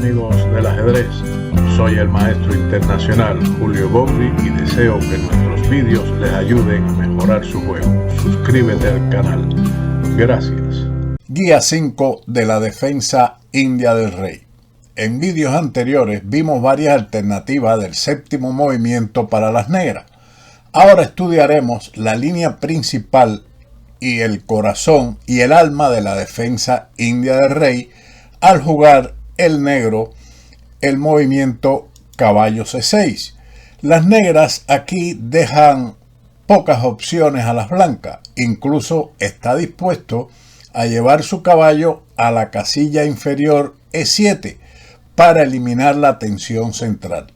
amigos del ajedrez, soy el maestro internacional Julio Bombri y deseo que nuestros vídeos les ayuden a mejorar su juego. Suscríbete al canal. Gracias. Guía 5 de la defensa india del rey. En vídeos anteriores vimos varias alternativas del séptimo movimiento para las negras. Ahora estudiaremos la línea principal y el corazón y el alma de la defensa india del rey al jugar el negro el movimiento caballo C6. Las negras aquí dejan pocas opciones a las blancas, incluso está dispuesto a llevar su caballo a la casilla inferior E7 para eliminar la tensión central.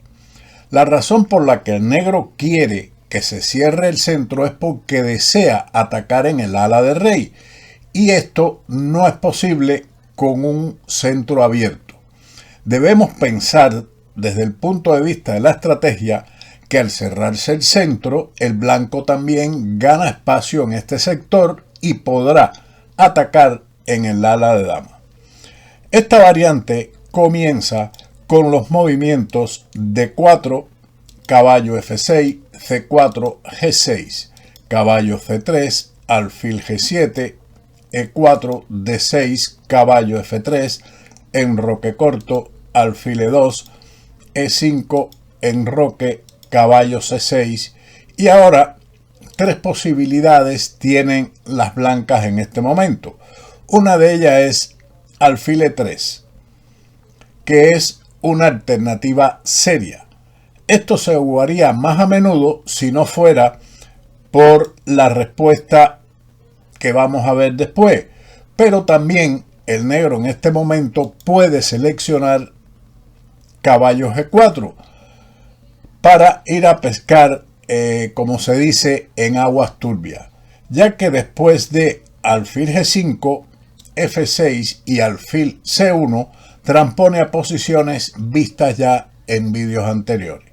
La razón por la que el negro quiere que se cierre el centro es porque desea atacar en el ala del rey, y esto no es posible con un centro abierto. Debemos pensar desde el punto de vista de la estrategia que al cerrarse el centro, el blanco también gana espacio en este sector y podrá atacar en el ala de dama. Esta variante comienza con los movimientos D4, caballo F6, C4, G6, caballo C3, alfil G7, E4, D6, caballo F3, enroque corto, alfil E2, E5, enroque, caballo C6, y ahora tres posibilidades tienen las blancas en este momento. Una de ellas es alfil E3, que es una alternativa seria. Esto se jugaría más a menudo si no fuera por la respuesta que vamos a ver después, pero también el negro en este momento puede seleccionar caballo G4 para ir a pescar, como se dice, en aguas turbias, ya que después de alfil G5, F6 y alfil C1 transpone a posiciones vistas ya en vídeos anteriores.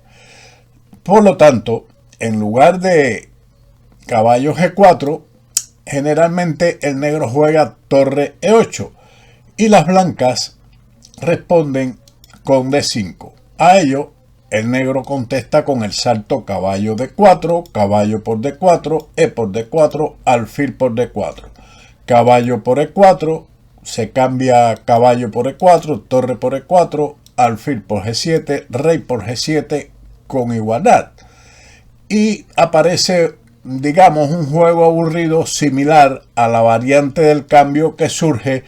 Por lo tanto, en lugar de caballo G4, generalmente el negro juega torre E8 y las blancas responden con D5. A ello, el negro contesta con el salto caballo D4, caballo por D4, E por D4, alfil por D4, caballo por E4, se cambia caballo por E4, torre por E4, alfil por G7, rey por G7 con igualdad. Y aparece, digamos, un juego aburrido similar a la variante del cambio que surge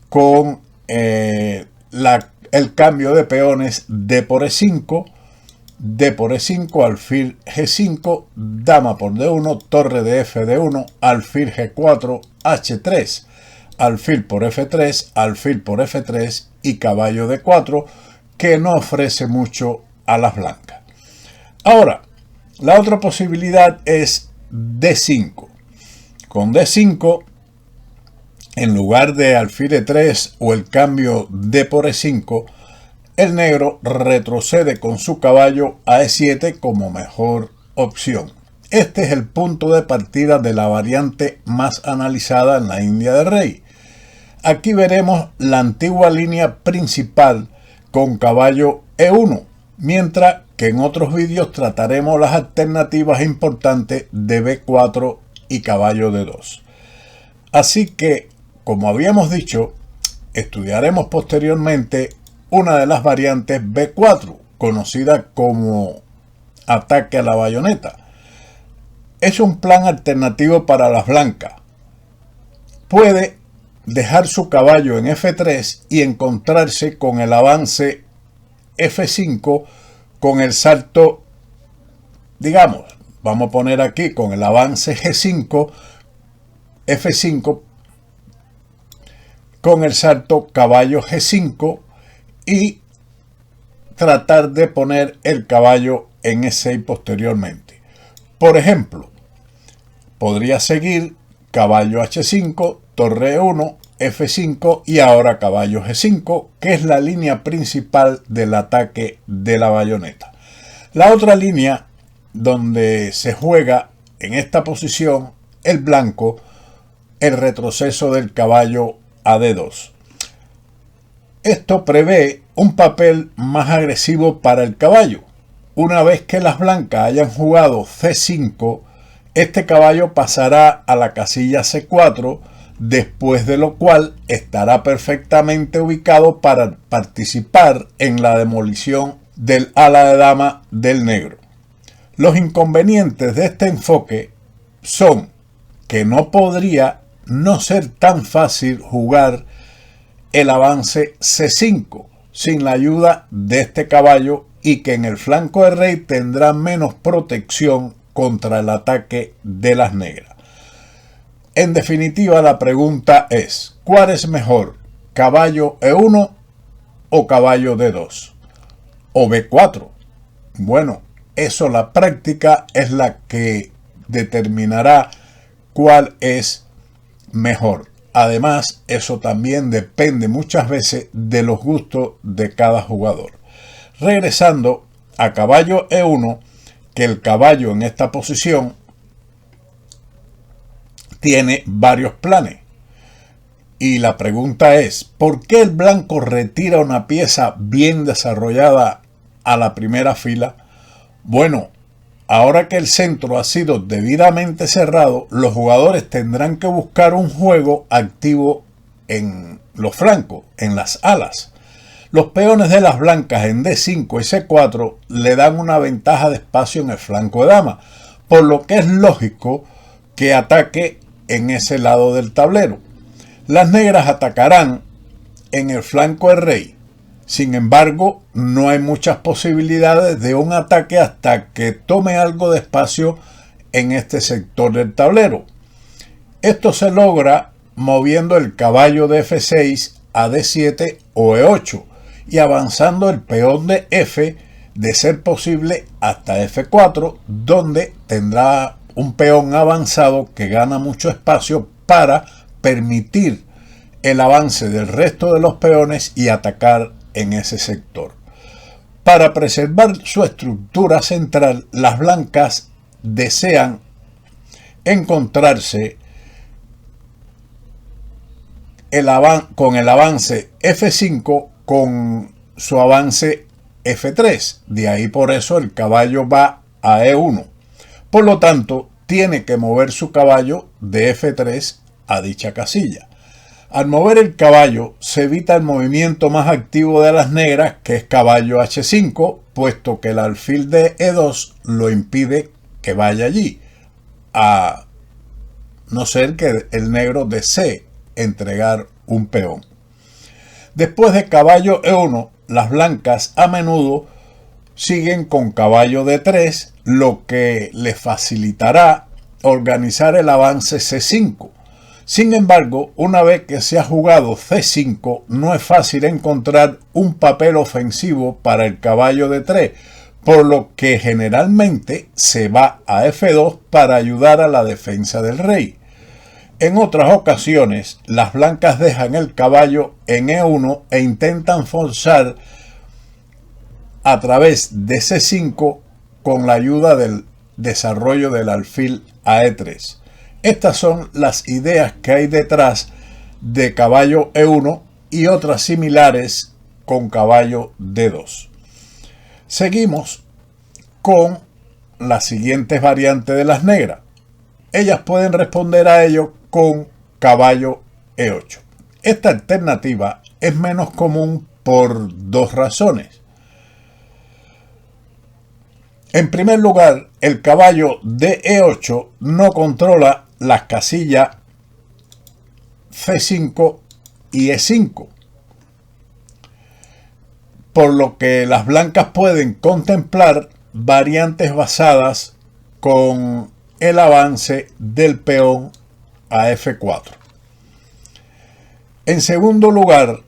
con el cambio de peones D por E5, D por E5, alfil G5, dama por D1, torre de F D1, alfil G4, H3, alfil por F3, alfil por F3 y caballo D4, que no ofrece mucho a las blancas. Ahora, la otra posibilidad es D5. Con D5, en lugar de alfil E3 o el cambio D por E5, el negro retrocede con su caballo a E7 como mejor opción. Este es el punto de partida de la variante más analizada en la India del rey. Aquí veremos la antigua línea principal con caballo E1, mientras que en otros vídeos trataremos las alternativas importantes de B4 y caballo D2. Así que, como habíamos dicho, estudiaremos posteriormente una de las variantes B4, conocida como ataque a la bayoneta. Es un plan alternativo para las blancas. Puede dejar su caballo en F3 y encontrarse con el avance F5 con el salto, digamos, vamos a poner aquí con el avance G5, F5, con el salto caballo G5 y tratar de poner el caballo en E6 posteriormente. Por ejemplo, podría seguir caballo H5, torre E1, F5 y ahora caballo G5, que es la línea principal del ataque de la bayoneta. La otra línea donde se juega en esta posición el blanco, el retroceso del caballo a D2. Esto prevé un papel más agresivo para el caballo. Una vez que las blancas hayan jugado C5, este caballo pasará a la casilla C4, después de lo cual estará perfectamente ubicado para participar en la demolición del ala de dama del negro. Los inconvenientes de este enfoque son que no podría no ser tan fácil jugar el avance C5 sin la ayuda de este caballo y que en el flanco de rey tendrá menos protección contra el ataque de las negras. En definitiva, la pregunta es, ¿cuál es mejor? ¿Caballo E1 o caballo D2? ¿O B4? Bueno, eso la práctica es la que determinará cuál es mejor. Además, eso también depende muchas veces de los gustos de cada jugador. Regresando a caballo E1, que el caballo en esta posición tiene varios planes. Y la pregunta es, ¿por qué el blanco retira una pieza bien desarrollada a la primera fila? Bueno, ahora que el centro ha sido debidamente cerrado, los jugadores tendrán que buscar un juego activo en los flancos, en las alas. Los peones de las blancas en D5 y C4 le dan una ventaja de espacio en el flanco de dama, por lo que es lógico que ataque en ese lado del tablero. Las negras atacarán en el flanco de rey. Sin embargo, no hay muchas posibilidades de un ataque hasta que tome algo de espacio en este sector del tablero. Esto se logra moviendo el caballo de F6 a D7 o E8 y avanzando el peón de F, de ser posible, hasta F4, donde tendrá un peón avanzado que gana mucho espacio para permitir el avance del resto de los peones y atacar en ese sector. Para preservar su estructura central, las blancas desean encontrarse con el avance F5 con su avance F3. De ahí por eso el caballo va a E1. Por lo tanto, tiene que mover su caballo de F3 a dicha casilla. Al mover el caballo, se evita el movimiento más activo de las negras, que es caballo H5, puesto que el alfil de E2 lo impide que vaya allí, a no ser que el negro desee entregar un peón. Después de caballo E1, las blancas a menudo siguen con caballo D3, lo que les facilitará organizar el avance C5. Sin embargo, una vez que se ha jugado C5, no es fácil encontrar un papel ofensivo para el caballo D3, por lo que generalmente se va a F2 para ayudar a la defensa del rey. En otras ocasiones, las blancas dejan el caballo en E1 e intentan forzar a través de C5 con la ayuda del desarrollo del alfil a E3. Estas son las ideas que hay detrás de caballo E1 y otras similares con caballo D2. Seguimos con las siguientes variantes de las negras. Ellas pueden responder a ello con caballo E8. Esta alternativa es menos común por dos razones. En primer lugar, el caballo de E8 no controla las casillas C5 y E5, por lo que las blancas pueden contemplar variantes basadas con el avance del peón a F4. En segundo lugar,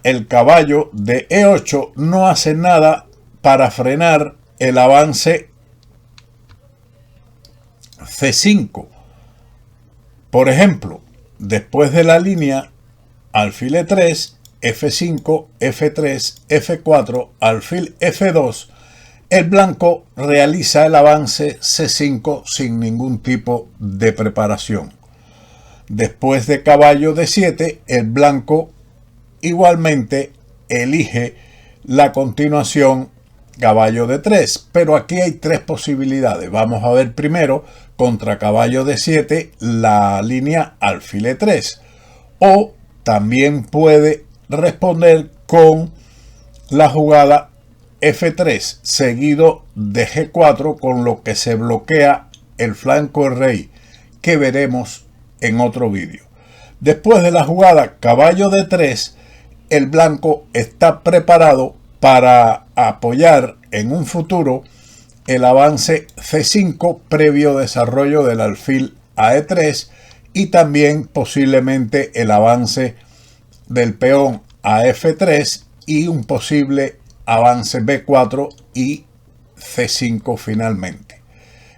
el caballo de E8 no hace nada para frenar el avance C5. Por ejemplo, después de la línea alfil E3, F5, F3, F4, alfil F2, el blanco realiza el avance C5 sin ningún tipo de preparación. Después de caballo D7, el blanco igualmente elige la continuación caballo D3, pero aquí hay tres posibilidades. Vamos a ver primero contra caballo D7 la línea alfil E3, o también puede responder con la jugada F3 seguido de G4, con lo que se bloquea el flanco del rey, que veremos en otro vídeo. Después de la jugada caballo D3, el blanco está preparado para apoyar en un futuro el avance C5 previo desarrollo del alfil a E3, y también posiblemente el avance del peón a F3 y un posible avance B4 y C5 finalmente.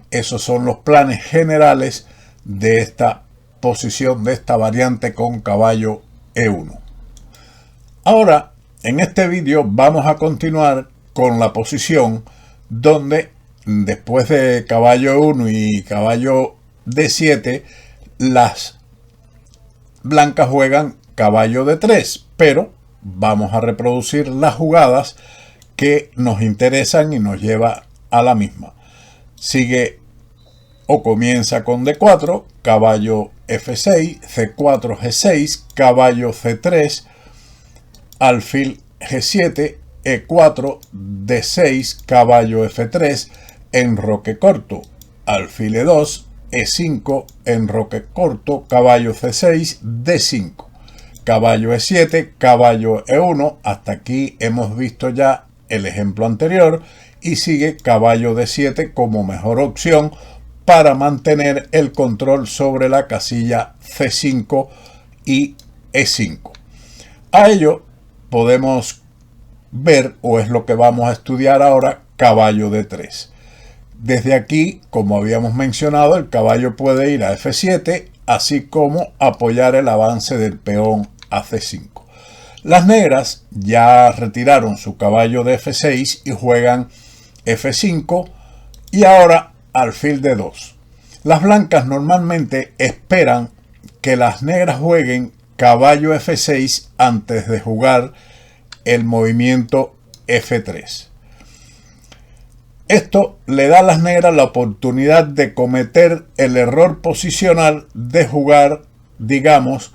Esos son los planes generales de esta posición, de esta variante con caballo E1. Ahora, en este vídeo vamos a continuar con la posición donde después de caballo E1 y caballo D7, las blancas juegan caballo D3, pero vamos a reproducir las jugadas que nos interesan y nos lleva a la misma. Sigue o comienza con D4, caballo F6, C4, G6, caballo C3, alfil G7, E4, D6, caballo F3, enroque corto, alfil E2, E5, enroque corto, caballo C6, D5, caballo E7, caballo E1. Hasta aquí hemos visto ya el ejemplo anterior, y sigue caballo D7 como mejor opción para mantener el control sobre la casilla C5 y E5. A ello podemos ver, o es lo que vamos a estudiar ahora, caballo D3. Desde aquí, como habíamos mencionado, el caballo puede ir a F7, así como apoyar el avance del peón a C5. Las negras ya retiraron su caballo de F6 y juegan F5, y ahora alfil D2. Las blancas normalmente esperan que las negras jueguen caballo F6 antes de jugar el movimiento F3. Esto le da a las negras la oportunidad de cometer el error posicional de jugar, digamos,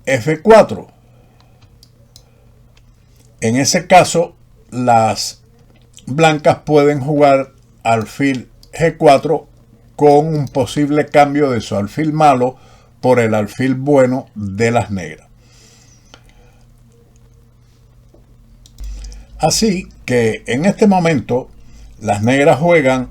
F4. En ese caso, las blancas pueden jugar alfil G4 con un posible cambio de su alfil malo por el alfil bueno de las negras. Así que en este momento las negras juegan,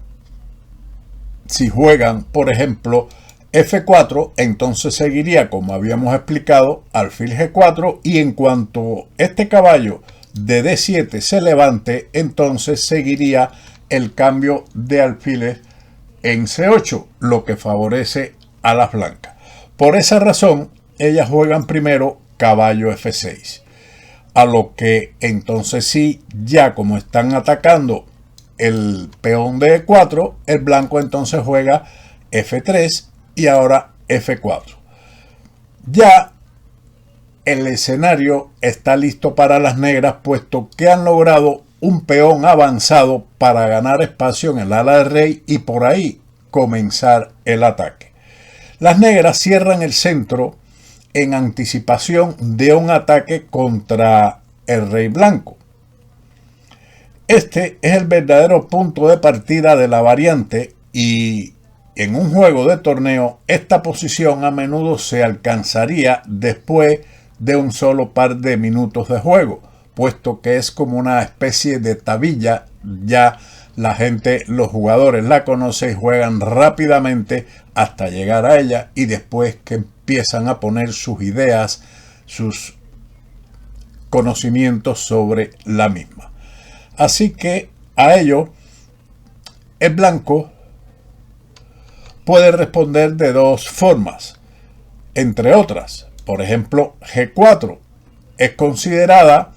si juegan por ejemplo F4, entonces seguiría, como habíamos explicado, alfil G4, y en cuanto este caballo de D7 se levante, entonces seguiría el cambio de alfiles en C8, lo que favorece a las blancas. Por esa razón, ellas juegan primero caballo F6. A lo que entonces sí, ya como están atacando el peón de E4, el blanco entonces juega F3 y ahora F4. Ya el escenario está listo para las negras, puesto que han logrado un peón avanzado para ganar espacio en el ala del rey y por ahí comenzar el ataque. Las negras cierran el centro en anticipación de un ataque contra el rey blanco. Este es el verdadero punto de partida de la variante, y en un juego de torneo esta posición a menudo se alcanzaría después de un solo par de minutos de juego, puesto que es como una especie de tabilla. Ya la gente, los jugadores la conocen y juegan rápidamente hasta llegar a ella, y después que empiezan a poner sus ideas, sus conocimientos sobre la misma. Así que a ello el blanco puede responder de dos formas, entre otras. Por ejemplo, G4 es considerada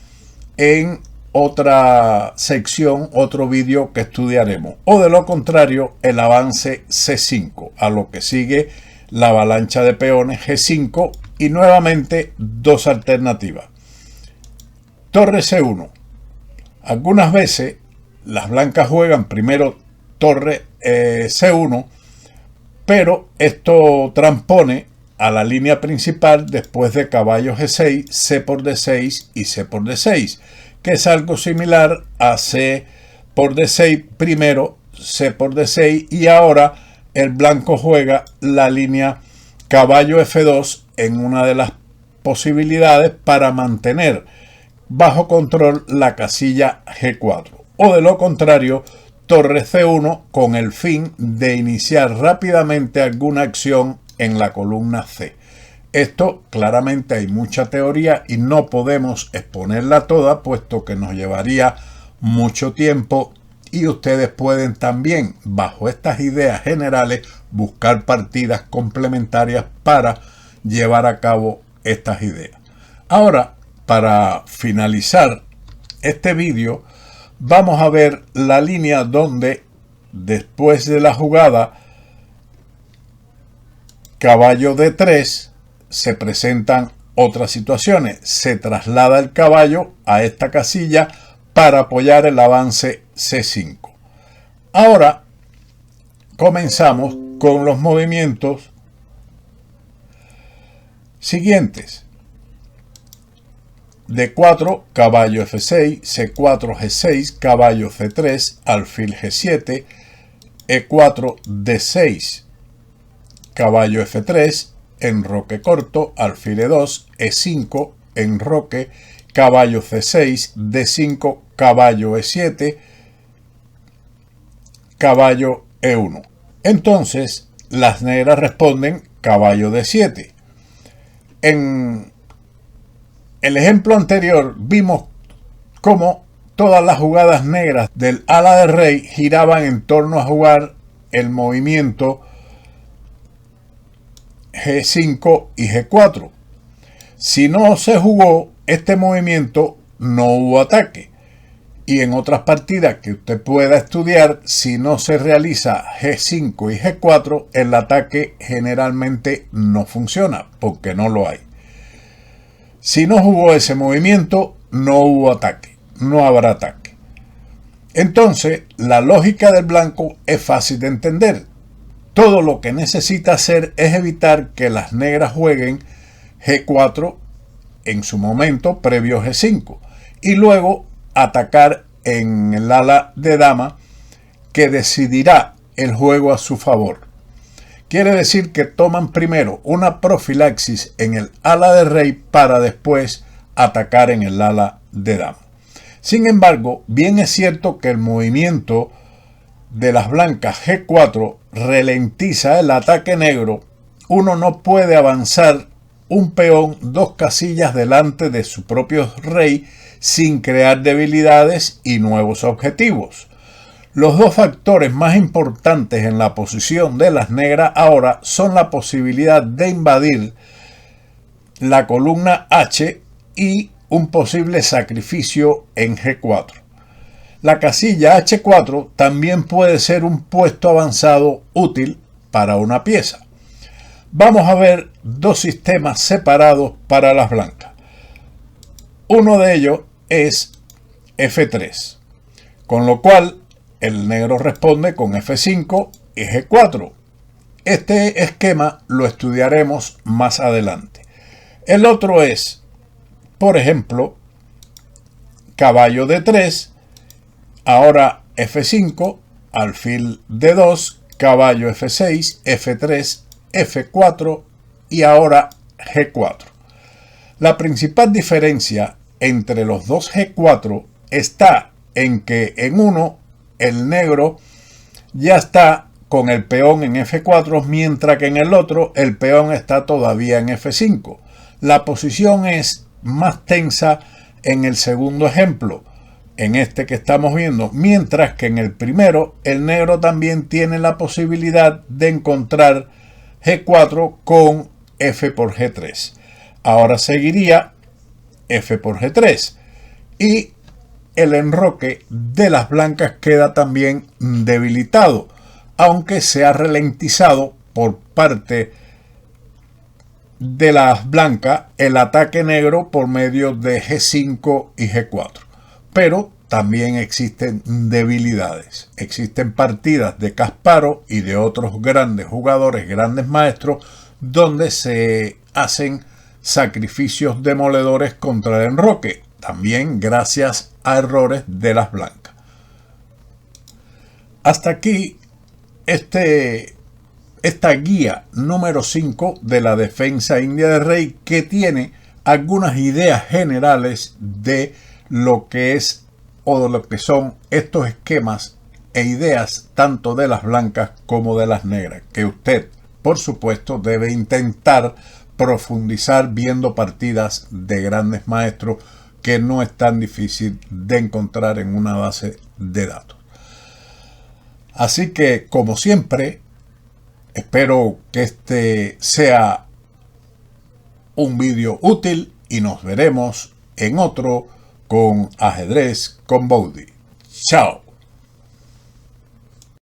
en otra sección, otro vídeo que estudiaremos, o de lo contrario el avance C5, a lo que sigue la avalancha de peones G5, y nuevamente dos alternativas. Torre C1. Algunas veces las blancas juegan primero torre C1, pero esto transpone a la línea principal después de caballo G6, C por D6 y C por D6, que es algo similar a C por D6 primero, C por D6, y ahora el blanco juega la línea caballo F2 en una de las posibilidades para mantener bajo control la casilla G4, o de lo contrario torre C1 con el fin de iniciar rápidamente alguna acción en la columna C. Esto claramente hay mucha teoría y no podemos exponerla toda, puesto que nos llevaría mucho tiempo, y ustedes pueden también, bajo estas ideas generales, buscar partidas complementarias para llevar a cabo estas ideas. Ahora, para finalizar este vídeo, vamos a ver la línea donde después de la jugada caballo D3 se presentan otras situaciones. Se traslada el caballo a esta casilla para apoyar el avance C5. Ahora comenzamos con los movimientos siguientes. D4, caballo F6, C4, G6, caballo C3, alfil G7, E4, D6, caballo F3, enroque corto, alfil E2, E5, enroque, caballo C6, D5, caballo E7, caballo E1. Entonces, las negras responden caballo D7. En el ejemplo anterior vimos cómo todas las jugadas negras del ala de rey giraban en torno a jugar el movimiento G5 y G4. Si no se jugó este movimiento, no hubo ataque. Y en otras partidas que usted pueda estudiar, si no se realiza G5 y G4, el ataque generalmente no funciona, porque no lo hay. Si no jugó ese movimiento, no hubo ataque, no habrá ataque. Entonces, la lógica del blanco es fácil de entender. Todo lo que necesita hacer es evitar que las negras jueguen G4 en su momento previo G5 y luego atacar en el ala de dama, que decidirá el juego a su favor. Quiere decir que toman primero una profilaxis en el ala de rey para después atacar en el ala de dama. Sin embargo, bien es cierto que el movimiento de las blancas G4 ralentiza el ataque negro. Uno no puede avanzar un peón 2 casillas delante de su propio rey sin crear debilidades y nuevos objetivos. Los dos factores más importantes en la posición de las negras ahora son la posibilidad de invadir la columna H y un posible sacrificio en G4. La casilla H4 también puede ser un puesto avanzado útil para una pieza. Vamos a ver dos sistemas separados para las blancas. Uno de ellos es F3, con lo cual el negro responde con F5 y G4. Este esquema lo estudiaremos más adelante. El otro es, por ejemplo, caballo D3, ahora F5, alfil D2, caballo F6, F3, F4 y ahora G4. La principal diferencia entre los dos G4 está en que en uno el negro ya está con el peón en F4, mientras que en el otro el peón está todavía en F5. La posición es más tensa en el segundo ejemplo, en este que estamos viendo, mientras que en el primero el negro también tiene la posibilidad de encontrar G4 con F por G3. Ahora seguiría F por G3 y el enroque de las blancas queda también debilitado, aunque se ha ralentizado por parte de las blancas el ataque negro por medio de G5 y G4. Pero también existen debilidades. Existen partidas de Kasparov y de otros grandes jugadores, grandes maestros, donde se hacen sacrificios demoledores contra el enroque, también gracias a errores de las blancas. Hasta aquí esta guía número 5 de la defensa india del rey, que tiene algunas ideas generales de lo que es o de lo que son estos esquemas e ideas tanto de las blancas como de las negras, que usted, por supuesto, debe intentar profundizar viendo partidas de grandes maestros, que no es tan difícil de encontrar en una base de datos. Así que, como siempre, espero que este sea un vídeo útil y nos veremos en otro con Ajedrez con Bowdy. Chao.